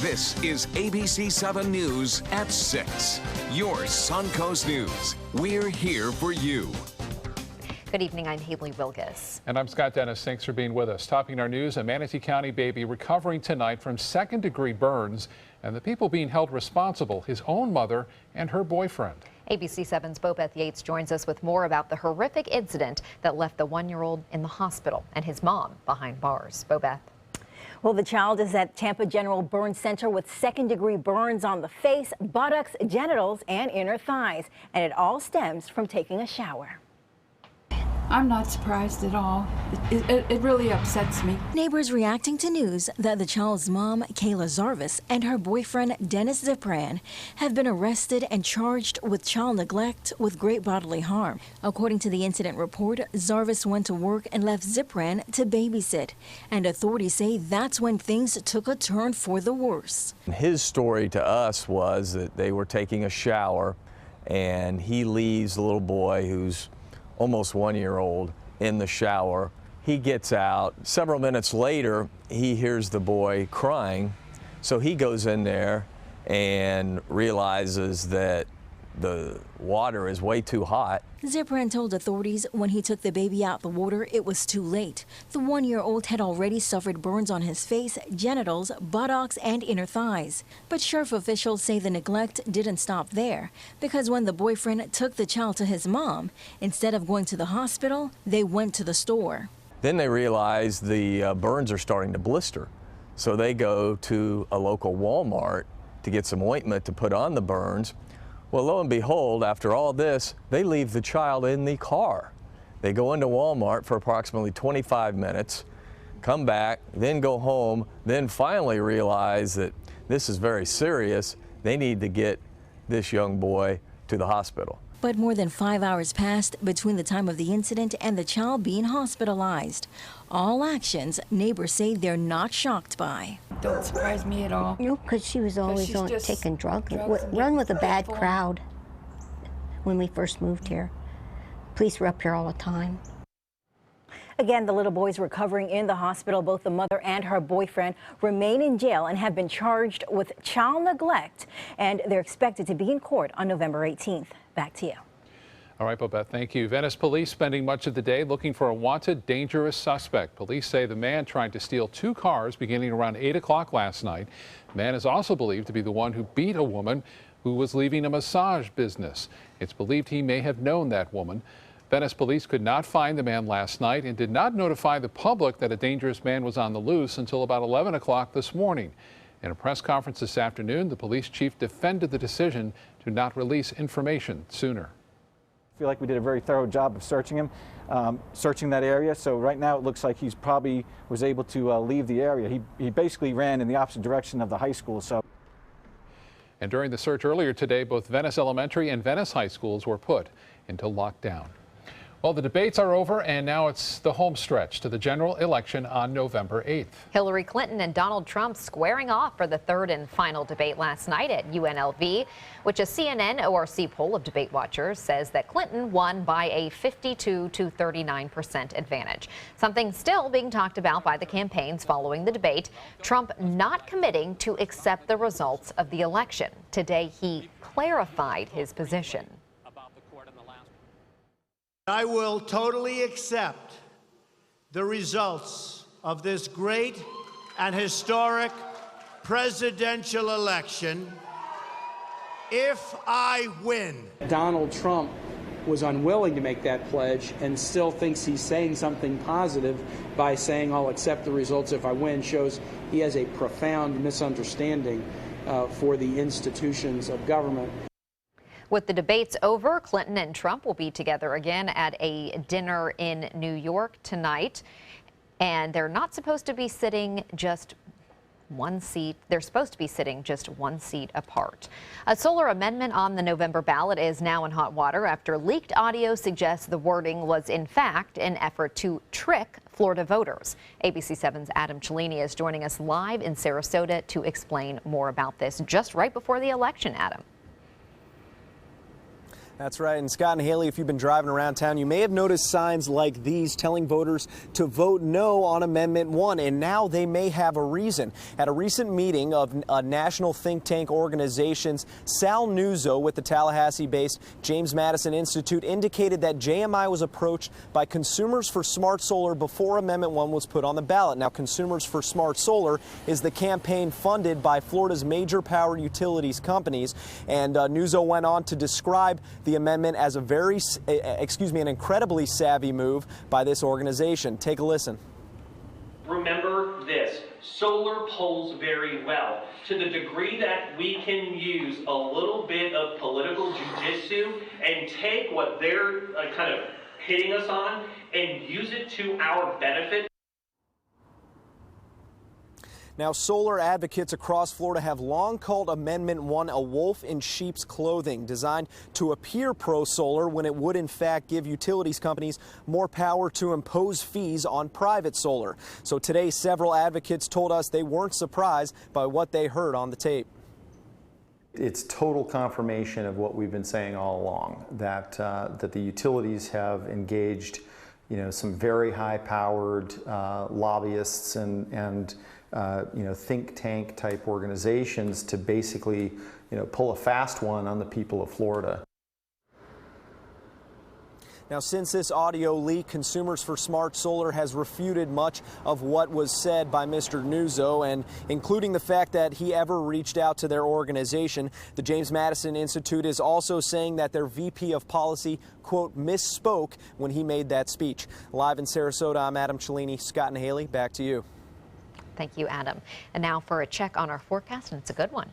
This is ABC7 News at 6. Your Suncoast News. We're here for you. Good evening, I'm Haley Wilgus. And I'm Scott Dennis. Thanks for being with us. Topping our news, a Manatee County baby recovering tonight from second-degree burns, and the people being held responsible, his own mother and her boyfriend. ABC7's Bobeth Yates joins us with more about the horrific incident that left the one-year-old in the hospital and his mom behind bars. Bobeth. Well, the child is at Tampa General Burn Center with second-degree burns on the face, buttocks, genitals, and inner thighs. And it all stems from taking a shower. I'm not surprised at all. It really upsets me. Neighbors reacting to news that the child's mom, Kayla Zarvis, and her boyfriend, Dennis Zipran, have been arrested and charged with child neglect with great bodily harm. According to the incident report, Zarvis went to work and left Zipran to babysit. And authorities say that's when things took a turn for the worse. His story to us was that they were taking a shower and he leaves the little boy who's almost 1 year old in the shower. He gets out. Several minutes later, he hears the boy crying. So he goes in there and realizes that the water is way too hot. Zipran told authorities when he took the baby out the water, it was too late. The one-year-old had already suffered burns on his face, genitals, buttocks, and inner thighs. But sheriff officials say the neglect didn't stop there, because when the boyfriend took the child to his mom, instead of going to the hospital, they went to the store. Then they realize the burns are starting to blister. So they go to a local Walmart to get some ointment to put on the burns. Well, lo and behold, after all this, they leave the child in the car. They go into Walmart for approximately 25 minutes, come back, then go home, then finally realize that this is very serious. They need to get this young boy to the hospital. But more than 5 hours passed between the time of the incident and the child being hospitalized. All actions neighbors say they're not shocked by. Don't surprise me at all. No, because she was always taking drugs. Run with a bad crowd when we first moved here. Police were up here all the time. Again, the little boy's recovering in the hospital. Both the mother and her boyfriend remain in jail and have been charged with child neglect, and they're expected to be in court on November 18th. Back to you. All right, Bobette, thank you. Venice police spending much of the day looking for a wanted, dangerous suspect. Police say the man tried to steal 2 cars beginning around 8 o'clock last night. The man is also believed to be the one who beat a woman who was leaving a massage business. It's believed he may have known that woman. Venice police could not find the man last night and did not notify the public that a dangerous man was on the loose until about 11 o'clock this morning. In a press conference this afternoon, the police chief defended the decision to not release information sooner. I feel like we did a very thorough job of searching him, searching that area. So right now it looks like he's probably was able to leave the area. He basically ran in the opposite direction of the high school. And during the search earlier today, both Venice Elementary and Venice High Schools were put into lockdown. Well, the debates are over, and now it's the home stretch to the general election on November 8th. Hillary Clinton and Donald Trump squaring off for the third and final debate last night at UNLV, which a CNN ORC poll of debate watchers says that Clinton won by a 52 to 39% advantage. Something still being talked about by the campaigns following the debate, Trump not committing to accept the results of the election. Today, he clarified his position. I will totally accept the results of this great and historic presidential election if I win. Donald Trump was unwilling to make that pledge and still thinks he's saying something positive by saying, I'll accept the results if I win, shows he has a profound misunderstanding for the institutions of government. With the debates over, Clinton and Trump will be together again at a dinner in New York tonight. And they're not supposed to be sitting just one seat. They're supposed to be sitting just one seat apart. A solar amendment on the November ballot is now in hot water after leaked audio suggests the wording was in fact an effort to trick Florida voters. ABC7's Adam Cellini is joining us live in Sarasota to explain more about this just right before the election. Adam. That's right. And Scott and Haley, if you've been driving around town, you may have noticed signs like these telling voters to vote no on Amendment 1. And now they may have a reason. At a recent meeting of national think tank organizations, Sal Nuzzo with the Tallahassee-based James Madison Institute indicated that JMI was approached by Consumers for Smart Solar before Amendment 1 was put on the ballot. Now, Consumers for Smart Solar is the campaign funded by Florida's major power utilities companies. And Nuzzo went on to describe the amendment as an incredibly savvy move by this organization. Take a listen. Remember this, solar polls very well. To the degree that we can use a little bit of political jujitsu and take what they're kind of hitting us on and use it to our benefit. Now, solar advocates across Florida have long called Amendment 1 a wolf in sheep's clothing, designed to appear pro-solar when it would in fact give utilities companies more power to impose fees on private solar. So today, several advocates told us they weren't surprised by what they heard on the tape. It's total confirmation of what we've been saying all along, that the utilities have engaged, some very high-powered lobbyists and think tank type organizations to basically, pull a fast one on the people of Florida. Now, since this audio leak, Consumers for Smart Solar has refuted much of what was said by Mr. Nuzzo, and including the fact that he ever reached out to their organization. The James Madison Institute is also saying that their VP of policy, quote, misspoke when he made that speech. Live in Sarasota, I'm Adam Cellini. Scott and Haley, back to you. Thank you, Adam. And now for a check on our forecast, and it's a good one.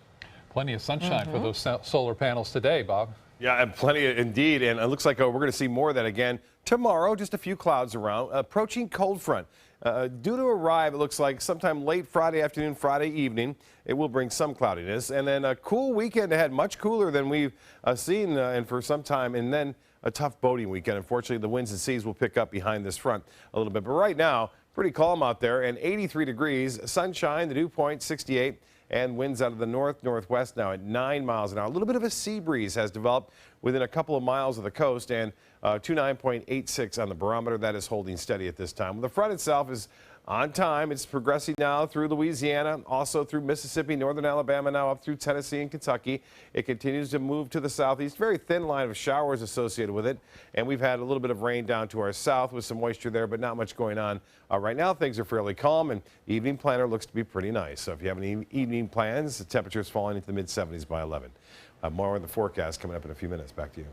Plenty of sunshine for those solar panels today, Bob. Yeah, and plenty indeed, and it looks like we're going to see more of that again tomorrow. Just a few clouds around. Approaching cold front. Due to arrive, it looks like sometime late Friday afternoon, Friday evening. It will bring some cloudiness, and then a cool weekend ahead, much cooler than we've seen and for some time, and then a tough boating weekend. Unfortunately, the winds and seas will pick up behind this front a little bit, but right now, pretty calm out there, and 83 degrees, sunshine, the dew point 68. And winds out of the northwest now at 9 miles an hour. A little bit of a sea breeze has developed within a couple of miles of the coast, and 29.86 on the barometer. That is holding steady at this time. Well, the front itself is on time. It's progressing now through Louisiana, also through Mississippi, northern Alabama, now up through Tennessee and Kentucky. It continues to move to the southeast. Very thin line of showers associated with it. And we've had a little bit of rain down to our south with some moisture there, but not much going on. Right now, things are fairly calm, and the evening planner looks to be pretty nice. So if you have any evening plans, the temperature is falling into the mid-70s by 11. More of the forecast coming up in a few minutes. Back to you.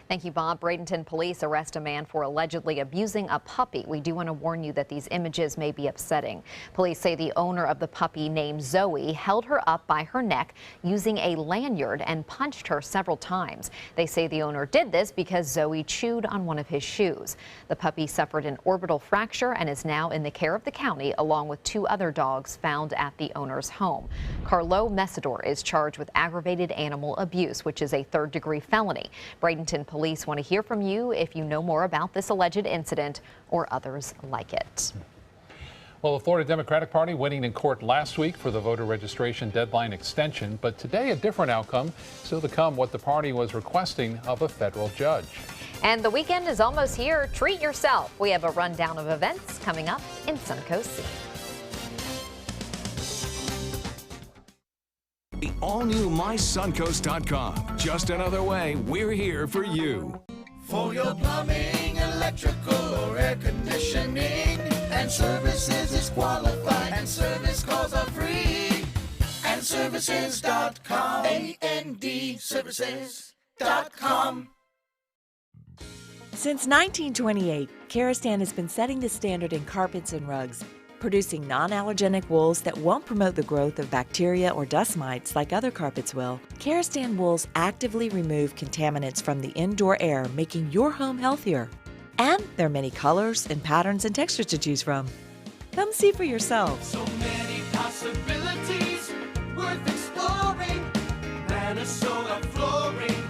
Thank you, Bob. Bradenton police arrest a man for allegedly abusing a puppy. We do want to warn you that these images may be upsetting. Police say the owner of the puppy, named Zoe, held her up by her neck using a lanyard and punched her several times. They say the owner did this because Zoe chewed on one of his shoes. The puppy suffered an orbital fracture and is now in the care of the county, along with 2 other dogs found at the owner's home. Carlo Mesidor is charged with aggravated animal abuse, which is a 3rd-degree felony. Bradenton police want to hear from you if you know more about this alleged incident or others like it. Well, the Florida Democratic Party winning in court last week for the voter registration deadline extension, but today a different outcome. Still to come, what the party was requesting of a federal judge. And the weekend is almost here. Treat yourself. We have a rundown of events coming up in Suncoast Scene. The all-new mysuncoast.com. Just another way we're here for you. For your plumbing, electrical, or air conditioning, and services is qualified, and service calls are free. And services.com. AND services.com. Since 1928, Karastan has been setting the standard in carpets and rugs, producing non-allergenic wools that won't promote the growth of bacteria or dust mites like other carpets will. Karastan wools actively remove contaminants from the indoor air, making your home healthier. And there are many colors and patterns and textures to choose from. Come see for yourself. So many possibilities worth exploring. Minnesota flooring.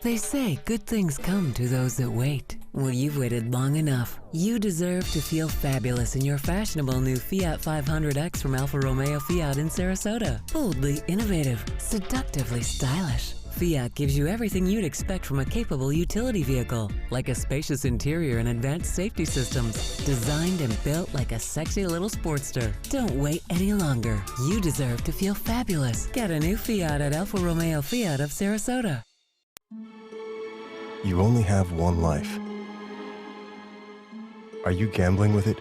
They say good things come to those that wait. Well, you've waited long enough. You deserve to feel fabulous in your fashionable new Fiat 500X from Alfa Romeo Fiat in Sarasota. Boldly innovative, seductively stylish, Fiat gives you everything you'd expect from a capable utility vehicle, like a spacious interior and advanced safety systems, designed and built like a sexy little Sportster. Don't wait any longer. You deserve to feel fabulous. Get a new Fiat at Alfa Romeo Fiat of Sarasota. You only have one life. Are you gambling with it?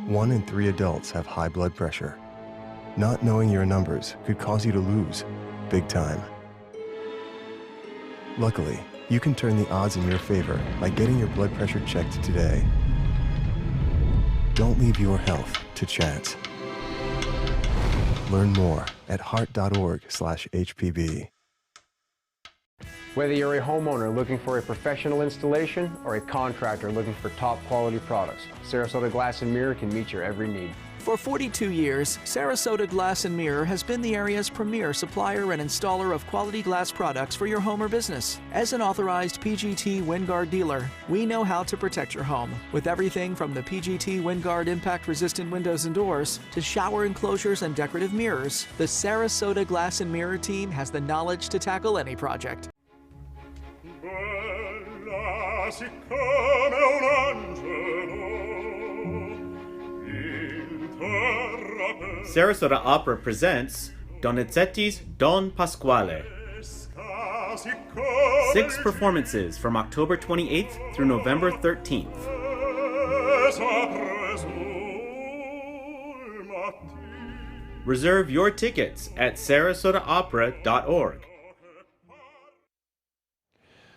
1 in 3 adults have high blood pressure. Not knowing your numbers could cause you to lose, big time. Luckily, you can turn the odds in your favor by getting your blood pressure checked today. Don't leave your health to chance. Learn more at heart.org/HPB. Whether you're a homeowner looking for a professional installation or a contractor looking for top quality products, Sarasota Glass and Mirror can meet your every need. For 42 years, Sarasota Glass and Mirror has been the area's premier supplier and installer of quality glass products for your home or business. As an authorized PGT WindGuard dealer, we know how to protect your home with everything from the PGT WindGuard impact-resistant windows and doors to shower enclosures and decorative mirrors. The Sarasota Glass and Mirror team has the knowledge to tackle any project. Sarasota Opera presents Donizetti's Don Pasquale. 6 performances from October 28th through November 13th. Reserve your tickets at sarasotaopera.org.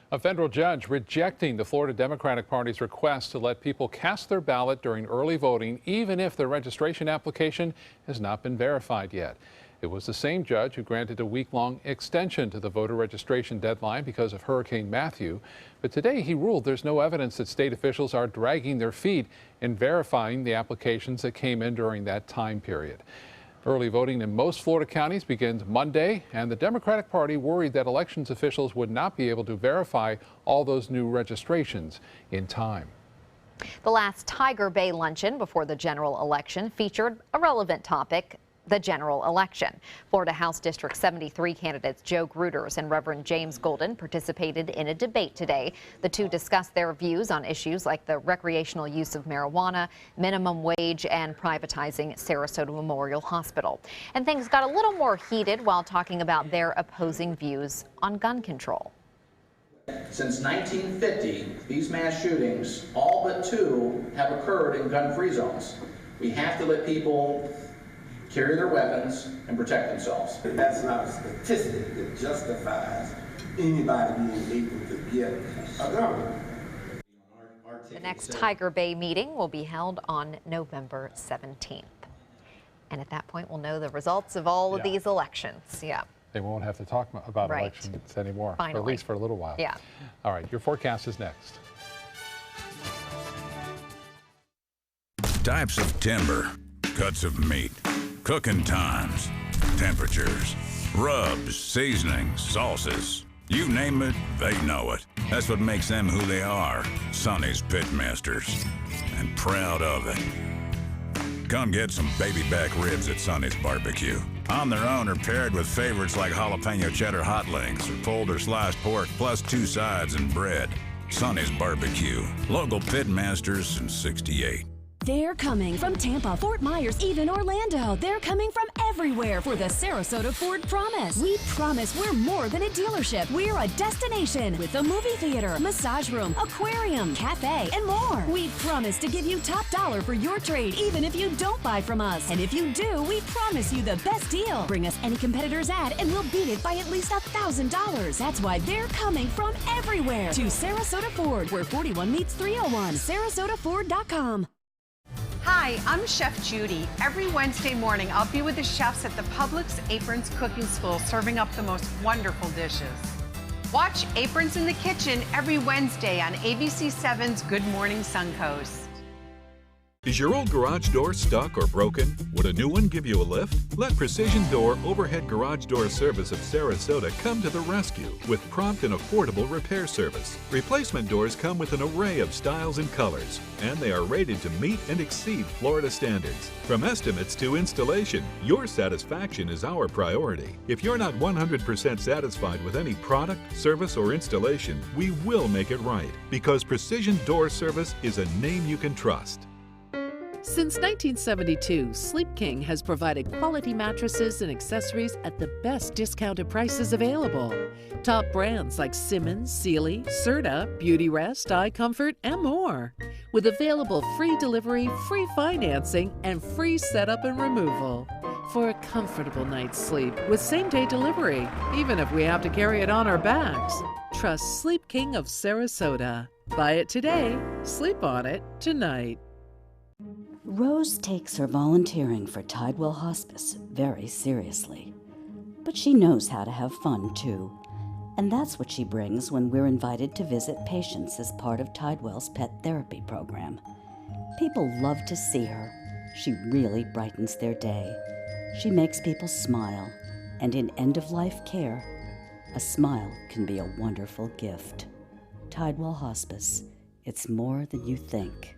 A federal judge rejecting the Florida Democratic Party's request to let people cast their ballot during early voting, even if their registration application has not been verified yet. It was the same judge who granted a week-long extension to the voter registration deadline because of Hurricane Matthew. But today he ruled there's no evidence that state officials are dragging their feet in verifying the applications that came in during that time period. Early voting in most Florida counties begins Monday, and the Democratic Party worried that elections officials would not be able to verify all those new registrations in time. The last Tiger Bay luncheon before the general election featured a relevant topic: the general election. Florida House District 73 candidates Joe Gruters and Reverend James Golden participated in a debate today. The two discussed their views on issues like the recreational use of marijuana, minimum wage, and privatizing Sarasota Memorial Hospital. And things got a little more heated while talking about their opposing views on gun control. Since 1950, these mass shootings, all but 2, have occurred in gun-free zones. We have to let people carry their weapons and protect themselves. That's not a statistic that justifies anybody being able to get a gun. The next Tiger Bay meeting will be held on November 17th. And at that point, we'll know the results of all of these elections. Yeah. They won't have to talk about elections anymore, Finally. or at least for a little while. Yeah. All right, your forecast is next. Types of timber, cuts of meat, cooking times, temperatures, rubs, seasonings, sauces. You name it, they know it. That's what makes them who they are, Sonny's Pitmasters, and proud of it. Come get some baby back ribs at Sonny's Barbecue. On their own or paired with favorites like jalapeno cheddar hot links or pulled or sliced pork plus 2 sides and bread. Sonny's Barbecue, local Pitmasters since '68. They're coming from Tampa, Fort Myers, even Orlando. They're coming from everywhere for the Sarasota Ford Promise. We promise we're more than a dealership. We're a destination with a movie theater, massage room, aquarium, cafe, and more. We promise to give you top dollar for your trade, even if you don't buy from us. And if you do, we promise you the best deal. Bring us any competitor's ad and we'll beat it by at least $1,000. That's why they're coming from everywhere to Sarasota Ford, where 41 meets 301. SarasotaFord.com. Hi, I'm Chef Judy. Every Wednesday morning, I'll be with the chefs at the Publix Aprons Cooking School, serving up the most wonderful dishes. Watch Aprons in the Kitchen every Wednesday on ABC7's Good Morning Suncoast. Is your old garage door stuck or broken? Would a new one give you a lift? Let Precision Door Overhead Garage Door Service of Sarasota come to the rescue with prompt and affordable repair service. Replacement doors come with an array of styles and colors, and they are rated to meet and exceed Florida standards. From estimates to installation, your satisfaction is our priority. If you're not 100% satisfied with any product, service, or installation, we will make it right, because Precision Door Service is a name you can trust. Since 1972, Sleep King has provided quality mattresses and accessories at the best discounted prices available. Top brands like Simmons, Sealy, Serta, Beautyrest, iComfort, and more. With available free delivery, free financing, and free setup and removal. For a comfortable night's sleep with same-day delivery, even if we have to carry it on our backs. Trust Sleep King of Sarasota. Buy it today, sleep on it tonight. Rose takes her volunteering for Tidewell Hospice very seriously. But she knows how to have fun, too. And that's what she brings when we're invited to visit patients as part of Tidewell's pet therapy program. People love to see her. She really brightens their day. She makes people smile. And in end-of-life care, a smile can be a wonderful gift. Tidewell Hospice. It's more than you think.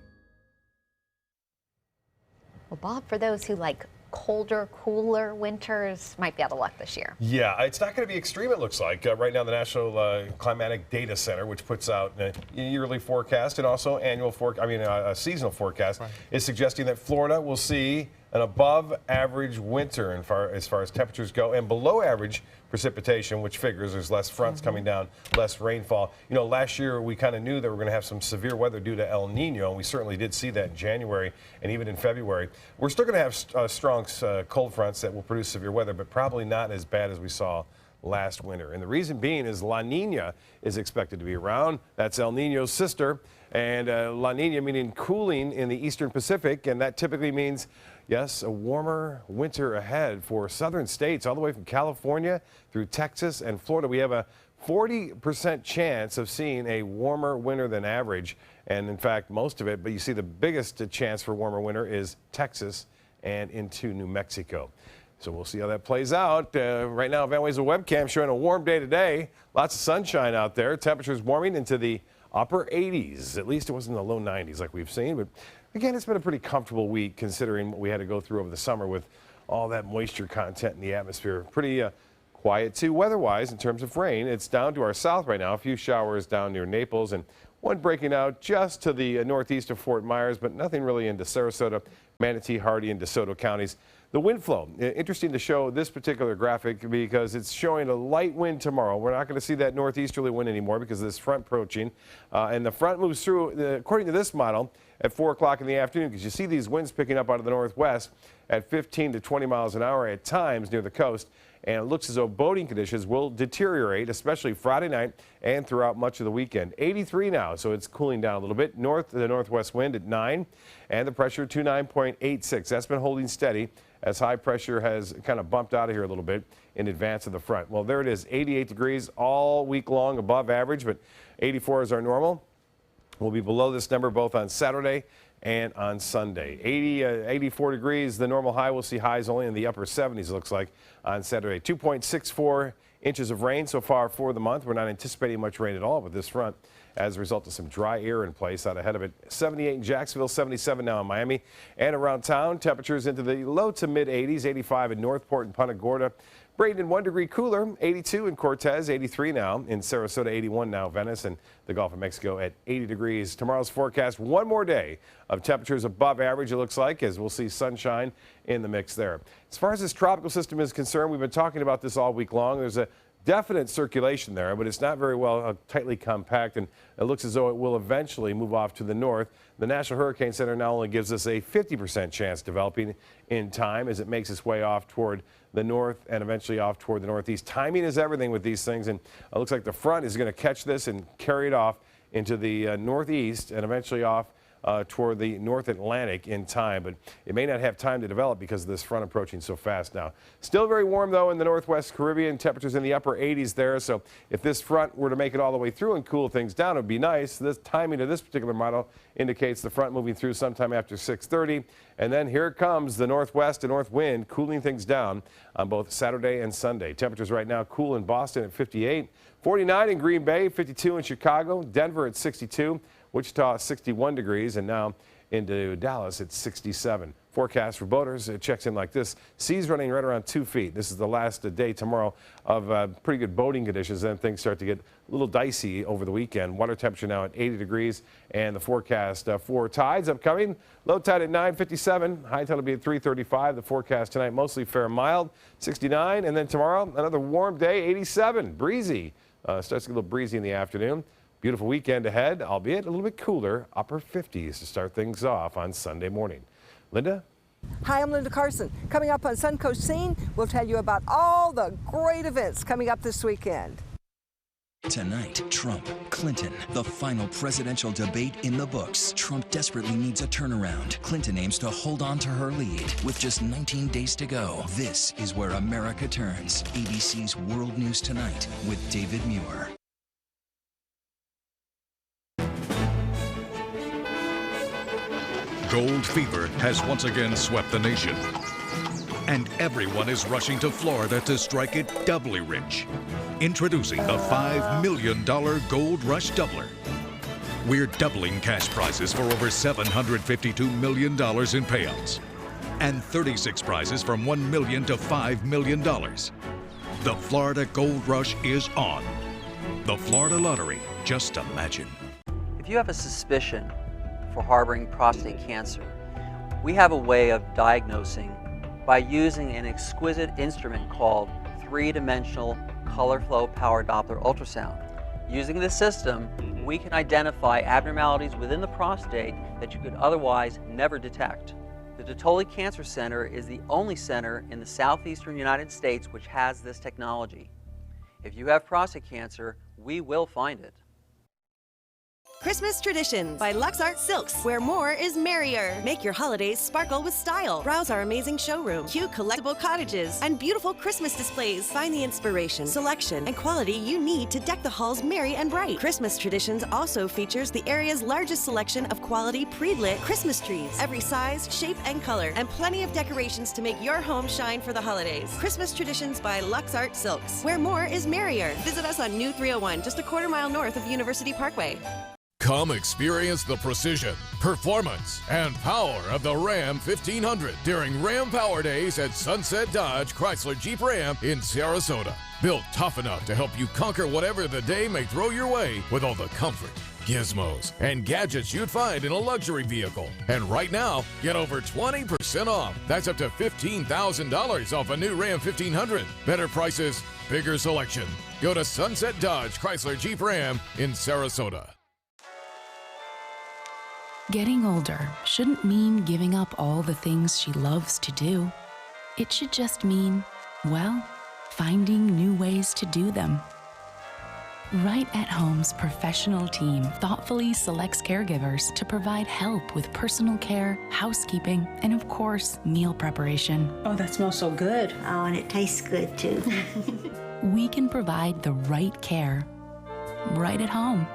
Well, Bob, for those who like colder, cooler winters, might be out of luck this year. Yeah, it's not going to be extreme, it looks like. Right now, the National Climatic Data Center, which puts out a yearly forecast and also a seasonal forecast, is suggesting that Florida will see an above-average winter as far as temperatures go, and below-average precipitation, which figures there's less fronts coming down, less rainfall. You know, last year we kind of knew that we were going to have some severe weather due to El Nino, and we certainly did see that in January and even in February. We're still going to have strong cold fronts that will produce severe weather, but probably not as bad as we saw last winter. And the reason being is La Nina is expected to be around. That's El Nino's sister. And La Nina meaning cooling in the eastern Pacific, and that typically means, yes, a warmer winter ahead for southern states, all the way from California through Texas and Florida. We have a 40% chance of seeing a warmer winter than average, and in fact, most of it, but you see the biggest chance for warmer winter is Texas and into New Mexico. So we'll see how that plays out. Right now, Van Way's a webcam showing a warm day today. Lots of sunshine out there. Temperatures warming into the upper 80s. At least it wasn't in the low 90s like we've seen. But again, it's been a pretty comfortable week considering what we had to go through over the summer with all that moisture content in the atmosphere. Pretty quiet too weather-wise in terms of rain. It's down to our south right now. A few showers down near Naples and one breaking out just to the northeast of Fort Myers, but nothing really into Sarasota, Manatee, Hardy, and DeSoto counties. The wind flow, interesting to show this particular graphic because it's showing a light wind tomorrow. We're not going to see that northeasterly wind anymore because of this front approaching. And the front moves through, according to this model, at 4 o'clock in the afternoon, because you see these winds picking up out of the northwest at 15 to 20 miles an hour at times near the coast. And it looks as though boating conditions will deteriorate, especially Friday night and throughout much of the weekend. 83 now, so it's cooling down a little bit. The northwest wind at 9, and the pressure 29.86. That's been holding steady as high pressure has kind of bumped out of here a little bit in advance of the front. Well, there it is, 88 degrees all week long, above average, but 84 is our normal. We'll be below this number both on Saturday and on Sunday. 84 degrees, the normal high. We'll see highs only in the upper 70s, it looks like, on Saturday. 2.64 inches of rain so far for the month. We're not anticipating much rain at all with this front as a result of some dry air in place out ahead of it. 78 in Jacksonville, 77 now in Miami. And around town, temperatures into the low to mid 80s, 85 in Northport and Punta Gorda. Bradenton 1 degree cooler, 82 in Cortez, 83 now in Sarasota, 81 now Venice, and the Gulf of Mexico at 80 degrees. Tomorrow's forecast, one more day of temperatures above average, it looks like, as we'll see sunshine in the mix there. As far as this tropical system is concerned, we've been talking about this all week long. There's a definite circulation there, but it's not very well tightly compact, and it looks as though it will eventually move off to the north. The National Hurricane Center now only gives us a 50% chance developing in time as it makes its way off toward the north and eventually off toward the northeast. Timing is everything with these things, and it looks like the front is going to catch this and carry it off into the northeast and eventually off toward the North Atlantic in time, but it may not have time to develop because of this front approaching so fast now. Still very warm, though, in the Northwest Caribbean. Temperatures in the upper 80s there, so if this front were to make it all the way through and cool things down, it would be nice. This timing of this particular model indicates the front moving through sometime after 6:30, and then here comes the northwest and north wind, cooling things down on both Saturday and Sunday. Temperatures right now cool in Boston at 58, 49 in Green Bay, 52 in Chicago, Denver at 62, Wichita 61 degrees, and now into Dallas at 67. Forecast for boaters, it checks in like this. Seas running right around 2 feet. This is the last day tomorrow of pretty good boating conditions. Then things start to get a little dicey over the weekend. Water temperature now at 80 degrees. And the forecast for tides upcoming. Low tide at 9:57. High tide will be at 3:35. The forecast tonight mostly fair and mild, 69. And then tomorrow, another warm day, 87. Breezy. Starts to get a little breezy in the afternoon. Beautiful weekend ahead, albeit a little bit cooler, upper 50s to start things off on Sunday morning. Linda? Hi, I'm Linda Carson. Coming up on Suncoast Scene, we'll tell you about all the great events coming up this weekend. Tonight, Trump, Clinton, the final presidential debate in the books. Trump desperately needs a turnaround. Clinton aims to hold on to her lead with just 19 days to go. This is where America turns. ABC's World News Tonight with David Muir. Gold fever has once again swept the nation. And everyone is rushing to Florida to strike it doubly rich. Introducing the $5 million Gold Rush Doubler. We're doubling cash prizes for over $752 million in payouts. And 36 prizes from $1 million to $5 million. The Florida Gold Rush is on. The Florida Lottery, just imagine. If you have a suspicion for harboring prostate cancer, we have a way of diagnosing by using an exquisite instrument called three-dimensional color flow power Doppler ultrasound. Using this system, we can identify abnormalities within the prostate that you could otherwise never detect. The Dottoli Cancer Center is the only center in the southeastern United States which has this technology. If you have prostate cancer, we will find it. Christmas Traditions by Lux Art Silks, where more is merrier. Make your holidays sparkle with style. Browse our amazing showroom, cute collectible cottages, and beautiful Christmas displays. Find the inspiration, selection, and quality you need to deck the halls merry and bright. Christmas Traditions also features the area's largest selection of quality pre-lit Christmas trees, every size, shape, and color, and plenty of decorations to make your home shine for the holidays. Christmas Traditions by Lux Art Silks, where more is merrier. Visit us on New 301, just a quarter-mile north of University Parkway. Come experience the precision, performance, and power of the Ram 1500 during Ram Power Days at Sunset Dodge Chrysler Jeep Ram in Sarasota. Built tough enough to help you conquer whatever the day may throw your way with all the comfort, gizmos, and gadgets you'd find in a luxury vehicle. And right now, get over 20% off. That's up to $15,000 off a new Ram 1500. Better prices, bigger selection. Go to Sunset Dodge Chrysler Jeep Ram in Sarasota. Getting older shouldn't mean giving up all the things she loves to do. It should just mean, well, finding new ways to do them. Right at Home's professional team thoughtfully selects caregivers to provide help with personal care, housekeeping, and of course, meal preparation. Oh, that smells so good. Oh, and it tastes good too. We can provide the right care right at home.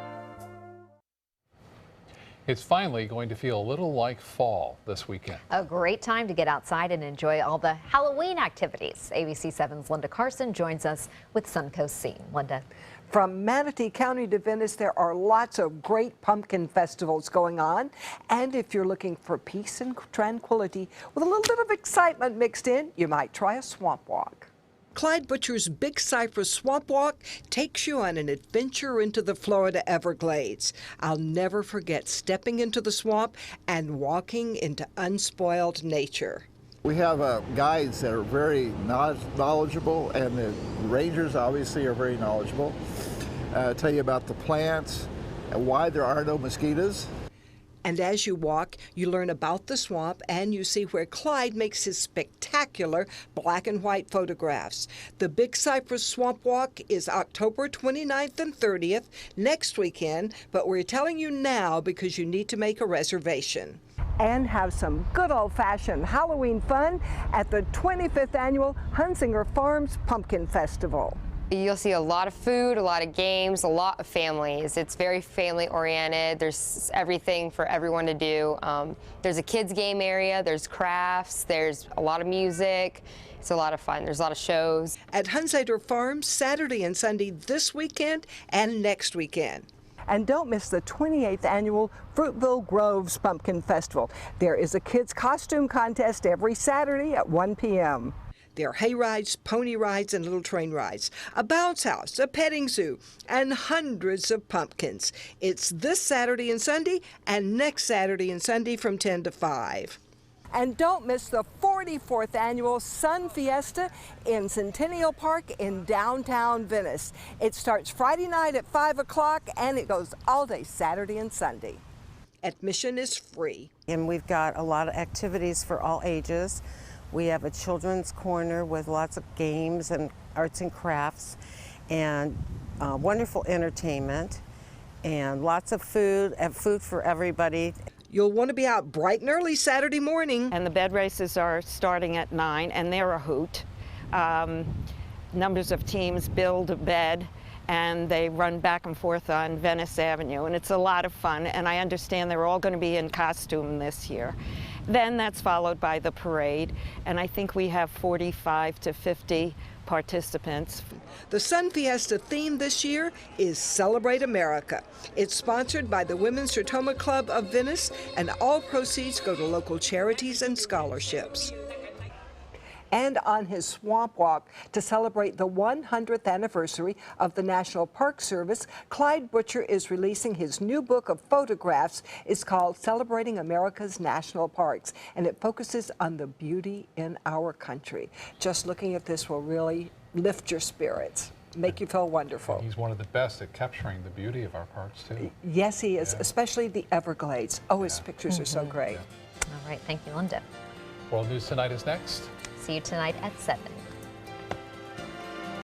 It's finally going to feel a little like fall this weekend. A great time to get outside and enjoy all the Halloween activities. ABC7's Linda Carson joins us with Suncoast Scene. Linda. From Manatee County to Venice, there are lots of great pumpkin festivals going on. And if you're looking for peace and tranquility with a little bit of excitement mixed in, you might try a swamp walk. Clyde Butcher's Big Cypress Swamp Walk takes you on an adventure into the Florida Everglades. I'll never forget stepping into the swamp and walking into unspoiled nature. We have guides that are very knowledgeable, and the rangers obviously are very knowledgeable. Tell you about the plants and why there are no mosquitoes. And as you walk, you learn about the swamp and you see where Clyde makes his spectacular black and white photographs. The Big Cypress Swamp Walk is October 29th and 30th, next weekend, but we're telling you now because you need to make a reservation. And have some good old-fashioned Halloween fun at the 25th Annual Hunsinger Farms Pumpkin Festival. You'll see a lot of food, a lot of games, a lot of families. It's very family-oriented. There's everything for everyone to do. There's a kids' game area, there's crafts, there's a lot of music. It's a lot of fun. There's a lot of shows. At Hunsinger Farms, Saturday and Sunday this weekend and next weekend. And don't miss the 28th Annual Fruitville Groves Pumpkin Festival. There is a kids' costume contest every Saturday at 1 p.m. There are hay rides, pony rides, and little train rides, a bounce house, a petting zoo, and hundreds of pumpkins. It's this Saturday and Sunday, and next Saturday and Sunday from 10 to 5. And don't miss the 44th Annual Sun Fiesta in Centennial Park in downtown Venice. It starts Friday night at 5 o'clock, and it goes all day Saturday and Sunday. Admission is free. And we've got a lot of activities for all ages. We have a children's corner with lots of games and arts and crafts and wonderful entertainment and lots of food and food for everybody. You'll want to be out bright and early Saturday morning. And the bed races are starting at 9, and they're a hoot. Numbers of teams build a bed, and they run back and forth on Venice Avenue, and it's a lot of fun, and I understand they're all going to be in costume this year. Then that's followed by the parade, and I think we have 45 to 50 participants. The Sun Fiesta theme this year is Celebrate America. It's sponsored by the Women's Sertoma Club of Venice, and all proceeds go to local charities and scholarships. And on his swamp walk to celebrate the 100th anniversary of the National Park Service, Clyde Butcher is releasing his new book of photographs. It's called Celebrating America's National Parks, and it focuses on the beauty in our country. Just looking at this will really lift your spirits, make you feel wonderful. He's one of the best at capturing the beauty of our parks, too. Yes, he is, especially the Everglades. Oh, his pictures are so great. All right, thank you, Linda. World News Tonight is next. See you tonight at 7.